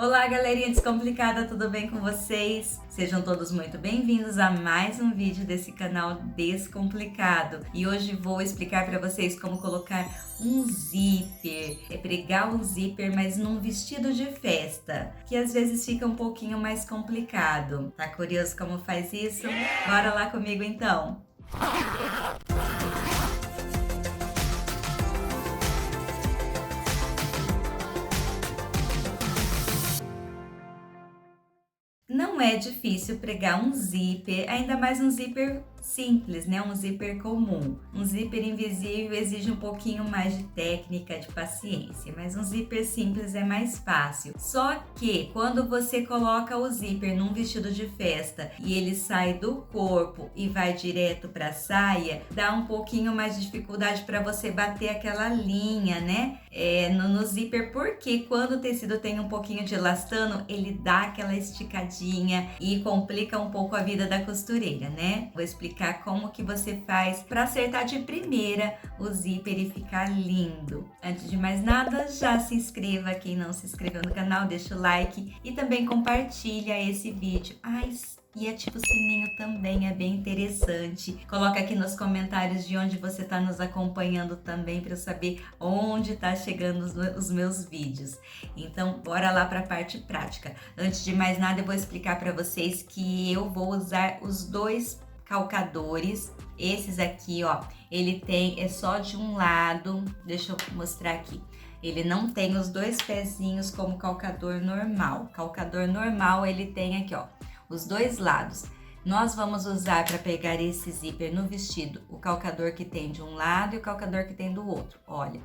Olá, galerinha descomplicada, tudo bem com vocês? Sejam todos muito bem-vindos a mais um vídeo desse canal Descomplicado. E hoje vou explicar para vocês como colocar um zíper, pregar um zíper, mas num vestido de festa, que às vezes fica um pouquinho mais complicado. Tá curioso como faz isso? Bora lá comigo então! Não é difícil pregar um zíper, ainda mais um zíper simples, né? Um zíper comum. Um zíper invisível exige um pouquinho mais de técnica, de paciência, mas um zíper simples é mais fácil. Só que quando você coloca o zíper num vestido de festa e ele sai do corpo e vai direto para a saia, dá um pouquinho mais de dificuldade para você bater aquela linha, né? No zíper, porque quando o tecido tem um pouquinho de elastano, ele dá aquela esticadinha e complica um pouco a vida da costureira, né? Vou explicar como que você faz para acertar de primeira o zíper e ficar lindo. Antes de mais nada, já se inscreva quem não se inscreveu no canal, deixa o like e também compartilha esse vídeo. E ativa o sininho também, é bem interessante. Coloca aqui nos comentários de onde você está nos acompanhando também para eu saber onde está chegando os meus vídeos. Então, bora lá para a parte prática. Antes de mais nada, eu vou explicar para vocês que eu vou usar os dois calcadores. Esses aqui, ó, é só de um lado. Deixa eu mostrar aqui. Ele não tem os dois pezinhos como calcador normal. Calcador normal, ele tem aqui, ó, os dois lados. Nós vamos usar para pegar esse zíper no vestido o calcador que tem de um lado e o calcador que tem do outro. Olha,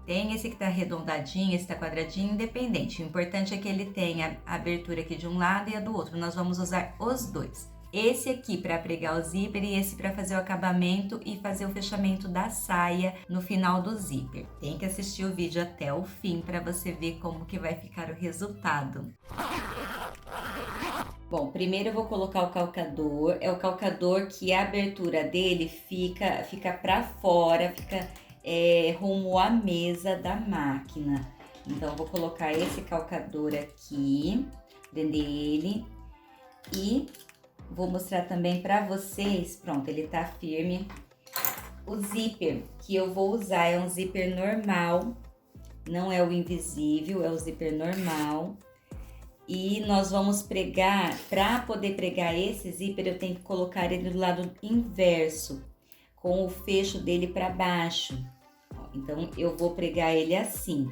tem esse que tá arredondadinho, esse tá quadradinho, independente. O importante é que ele tenha a abertura aqui de um lado e a do outro. Nós vamos usar os dois. Esse aqui para pregar o zíper e esse para fazer o acabamento e fazer o fechamento da saia no final do zíper. Tem que assistir o vídeo até o fim para você ver como que vai ficar o resultado. Bom, primeiro eu vou colocar o calcador. É o calcador que a abertura dele fica para fora, fica rumo à mesa da máquina. Então, eu vou colocar esse calcador aqui, prender ele e vou mostrar também para vocês. Pronto, ele tá firme. O zíper que eu vou usar é um zíper normal, não é o invisível, é o zíper normal. E nós vamos pregar, para poder pregar esse zíper, eu tenho que colocar ele do lado inverso, com o fecho dele para baixo. Então, eu vou pregar ele assim,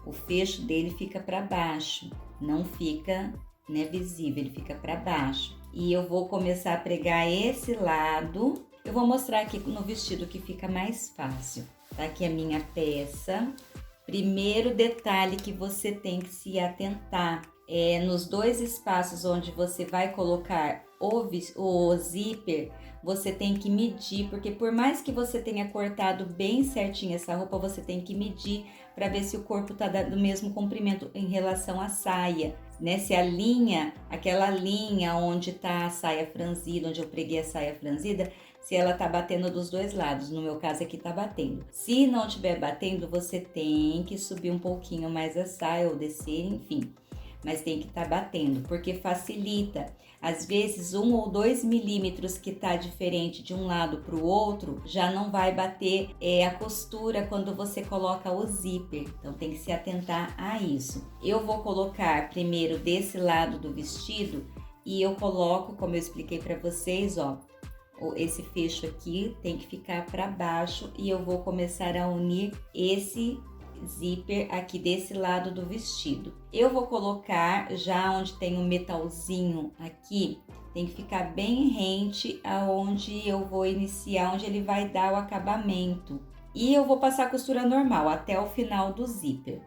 o fecho dele fica para baixo, não fica, né, visível, ele fica para baixo. E eu vou começar a pregar esse lado. Eu vou mostrar aqui no vestido que fica mais fácil. Tá aqui a minha peça. Primeiro detalhe que você tem que se atentar nos dois espaços onde você vai colocar o zíper, você tem que medir, porque por mais que você tenha cortado bem certinho essa roupa, você tem que medir para ver se o corpo tá do mesmo comprimento em relação à saia, né? Se a linha, aquela linha onde tá a saia franzida, onde eu preguei a saia franzida, se ela tá batendo dos dois lados. No meu caso aqui tá batendo. Se não tiver batendo, você tem que subir um pouquinho mais a saia ou descer, enfim. Mas tem que estar batendo, porque facilita. Às vezes 1 ou 2 milímetros que tá diferente de um lado para o outro, já não vai bater a costura quando você coloca o zíper. Então tem que se atentar a isso. Eu vou colocar primeiro desse lado do vestido e eu coloco, como eu expliquei para vocês, ó, esse fecho aqui tem que ficar para baixo e eu vou começar a unir esse zíper aqui desse lado do vestido. Eu vou colocar já onde tem um metalzinho aqui, tem que ficar bem rente aonde eu vou iniciar, onde ele vai dar o acabamento. E eu vou passar a costura normal até o final do zíper.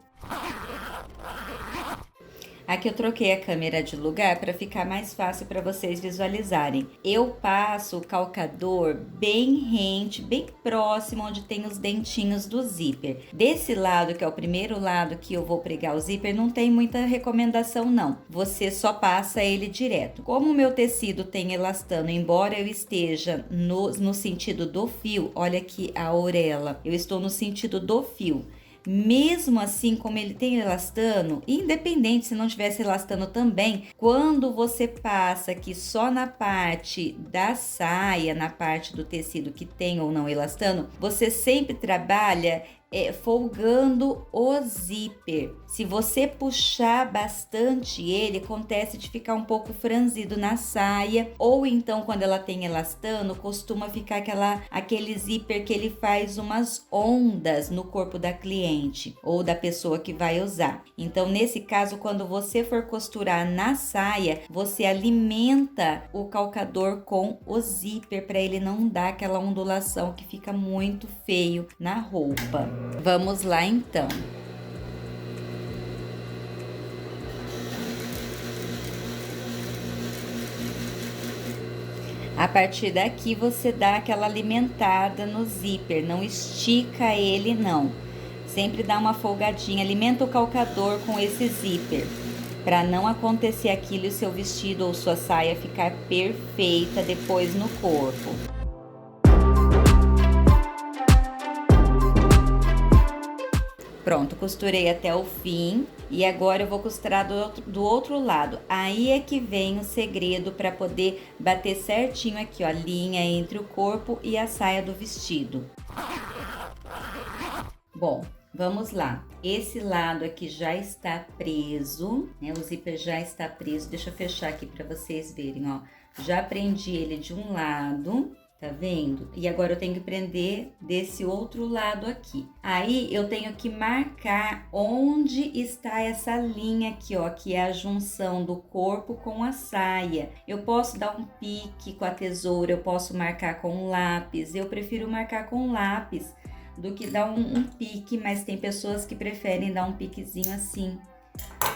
Aqui eu troquei a câmera de lugar para ficar mais fácil para vocês visualizarem. Eu passo o calcador bem rente, bem próximo onde tem os dentinhos do zíper. Desse lado, que é o primeiro lado que eu vou pregar o zíper, não tem muita recomendação não. Você só passa ele direto. Como o meu tecido tem elastano, embora eu esteja no sentido do fio, olha aqui a orelha, eu estou no sentido do fio. Mesmo assim, como ele tem elastano, independente se não tivesse elastano também, quando você passa aqui só na parte da saia, na parte do tecido que tem ou não elastano, você sempre trabalha folgando o zíper. Se você puxar bastante ele, acontece de ficar um pouco franzido na saia, ou então quando ela tem elastano, costuma ficar aquele zíper que ele faz umas ondas no corpo da cliente ou da pessoa que vai usar. Então, nesse caso, quando você for costurar na saia, você alimenta o calcador com o zíper para ele não dar aquela ondulação que fica muito feio na roupa. Vamos lá então. A partir daqui você dá aquela alimentada no zíper, não estica ele não. Sempre dá uma folgadinha, alimenta o calcador com esse zíper, para não acontecer aquilo e o seu vestido ou sua saia ficar perfeita depois no corpo. Pronto, costurei até o fim e agora eu vou costurar do outro lado. Aí é que vem o segredo para poder bater certinho aqui, ó, a linha entre o corpo e a saia do vestido. Bom, vamos lá. Esse lado aqui já está preso, né? O zíper já está preso. Deixa eu fechar aqui para vocês verem, ó. Já prendi ele de um lado. Tá vendo? E agora eu tenho que prender desse outro lado aqui. Aí eu tenho que marcar onde está essa linha aqui, ó, que é a junção do corpo com a saia. Eu posso dar um pique com a tesoura, eu posso marcar com um lápis. Eu prefiro marcar com lápis do que dar um pique, mas tem pessoas que preferem dar um piquezinho assim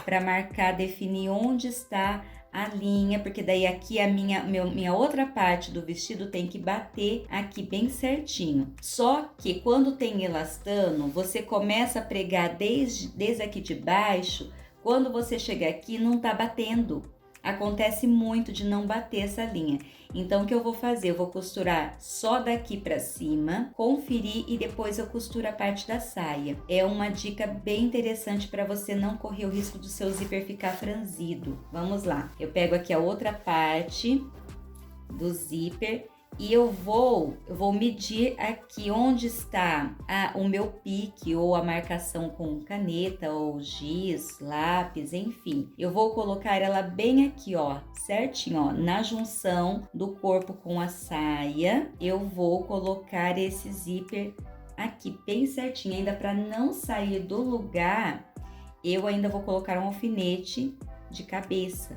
para marcar, definir onde está a linha, porque daí aqui a minha outra parte do vestido tem que bater aqui bem certinho. Só que quando tem elastano, você começa a pregar desde aqui de baixo, quando você chegar aqui não tá batendo. Acontece muito de não bater essa linha. Então, o que eu vou fazer? Eu vou costurar só daqui pra cima, conferir e depois eu costuro a parte da saia. É uma dica bem interessante para você não correr o risco do seu zíper ficar franzido. Vamos lá. Eu pego aqui a outra parte do zíper e eu vou medir aqui onde está o meu pique ou a marcação com caneta ou giz, lápis, enfim. Eu vou colocar ela bem aqui, ó, certinho, ó, na junção do corpo com a saia. Eu vou colocar esse zíper aqui bem certinho, ainda para não sair do lugar, eu ainda vou colocar um alfinete de cabeça,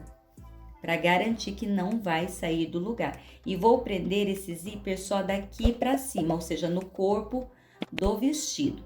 para garantir que não vai sair do lugar. E vou prender esse zíper só daqui para cima, ou seja, no corpo do vestido.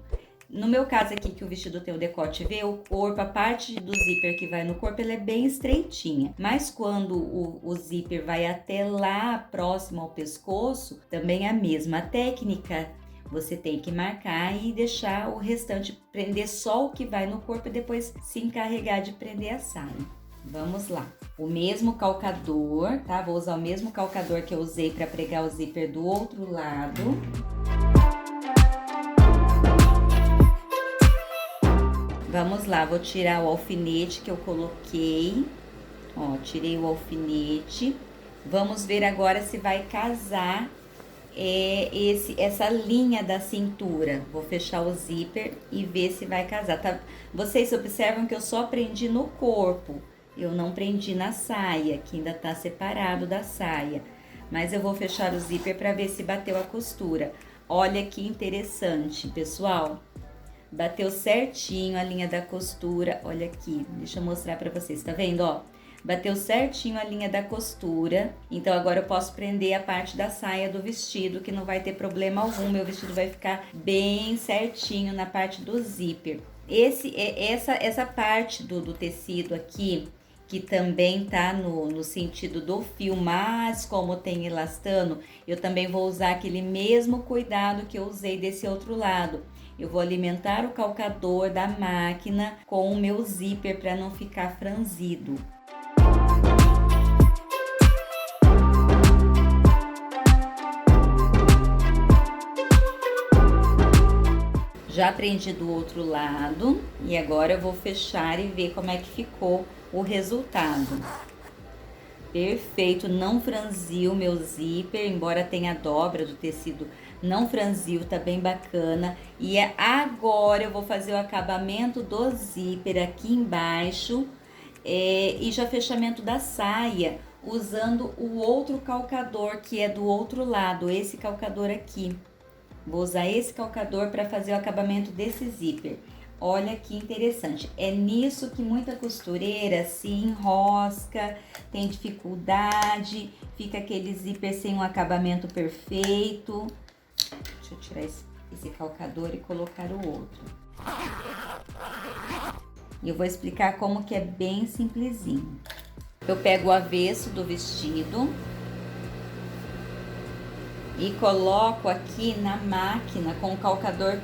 No meu caso aqui, que o vestido tem o decote V, o corpo, a parte do zíper que vai no corpo, ela é bem estreitinha. Mas quando o zíper vai até lá, próximo ao pescoço, também é a mesma técnica. Você tem que marcar e deixar o restante, prender só o que vai no corpo e depois se encarregar de prender a saia. Vamos lá. O mesmo calcador, tá? Vou usar o mesmo calcador que eu usei para pregar o zíper do outro lado. Vamos lá, vou tirar o alfinete que eu coloquei. Ó, tirei o alfinete. Vamos ver agora se vai casar essa linha da cintura. Vou fechar o zíper e ver se vai casar, tá? Vocês observam que eu só prendi no corpo. Eu não prendi na saia, que ainda tá separado da saia. Mas eu vou fechar o zíper para ver se bateu a costura. Olha que interessante, pessoal. Bateu certinho a linha da costura. Olha aqui, deixa eu mostrar para vocês. Tá vendo, ó? Bateu certinho a linha da costura. Então, agora eu posso prender a parte da saia do vestido, que não vai ter problema algum. Meu vestido vai ficar bem certinho na parte do zíper. Essa parte do tecido aqui, que também tá no sentido do fio, mas como tem elastano, eu também vou usar aquele mesmo cuidado que eu usei desse outro lado. Eu vou alimentar o calcador da máquina com o meu zíper para não ficar franzido. Já prendi do outro lado e agora eu vou fechar e ver como é que ficou o resultado. Perfeito, não franziu meu zíper, embora tenha a dobra do tecido, não franziu, tá bem bacana. E agora eu vou fazer o acabamento do zíper aqui embaixo e já fechamento da saia, usando o outro calcador que é do outro lado, esse calcador aqui. Vou usar esse calcador para fazer o acabamento desse zíper. Olha que interessante, é nisso que muita costureira se enrosca, tem dificuldade, fica aquele zíper sem um acabamento perfeito. Deixa eu tirar esse calcador e colocar o outro. E eu vou explicar como que é bem simplesinho. Eu pego o avesso do vestido e coloco aqui na máquina com o calcador.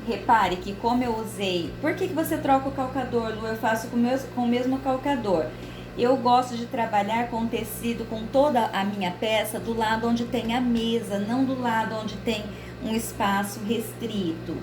Repare que como eu usei... Por que você troca o calcador, Lu? Eu faço com o mesmo calcador. Eu gosto de trabalhar com tecido, com toda a minha peça, do lado onde tem a mesa, não do lado onde tem um espaço restrito.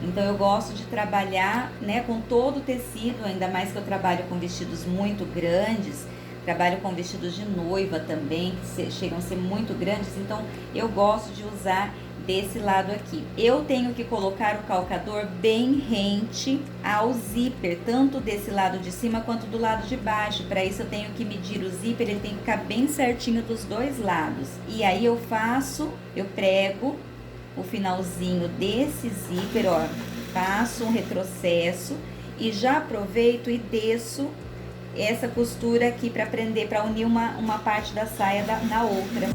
Então eu gosto de trabalhar, né, com todo o tecido, ainda mais que eu trabalho com vestidos muito grandes. Trabalho com vestidos de noiva também, que chegam a ser muito grandes, então eu gosto de usar desse lado aqui. Eu tenho que colocar o calcador bem rente ao zíper, tanto desse lado de cima quanto do lado de baixo. Para isso eu tenho que medir o zíper, ele tem que ficar bem certinho dos dois lados. E aí eu prego o finalzinho desse zíper, ó, faço um retrocesso e já aproveito e desço essa costura aqui para prender, para unir uma parte da saia na outra.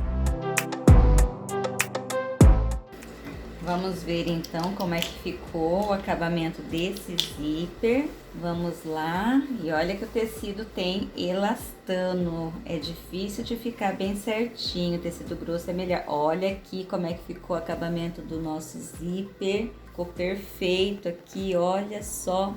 Vamos ver então como é que ficou o acabamento desse zíper. Vamos lá. E olha que o tecido tem elastano. É difícil de ficar bem certinho. O tecido grosso é melhor. Olha aqui como é que ficou o acabamento do nosso zíper. Ficou perfeito aqui, olha só.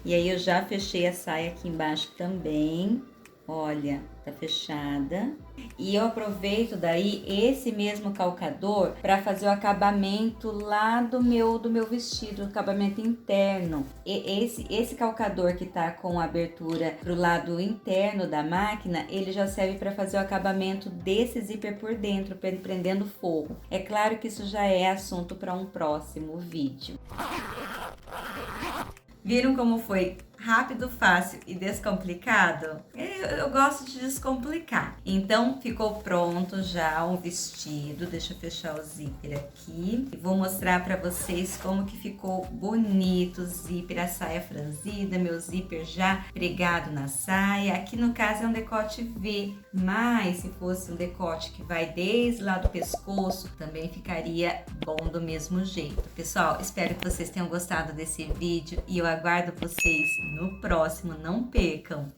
E aí eu já fechei a saia aqui embaixo também. Olha, tá fechada. E eu aproveito daí esse mesmo calcador para fazer o acabamento lá do meu vestido, o acabamento interno. E esse calcador que tá com abertura pro lado interno da máquina, ele já serve para fazer o acabamento desse zíper por dentro, prendendo fogo. É claro que isso já é assunto para um próximo vídeo. Viram como foi rápido, fácil e descomplicado? Eu gosto de descomplicar. Então, ficou pronto já o vestido. Deixa eu fechar o zíper aqui. E vou mostrar pra vocês como que ficou bonito o zíper, a saia franzida, meu zíper já pregado na saia. Aqui no caso é um decote V, mas se fosse um decote que vai desde lá do pescoço, também ficaria bom do mesmo jeito. Pessoal, espero que vocês tenham gostado desse vídeo e eu aguardo vocês no próximo, não percam!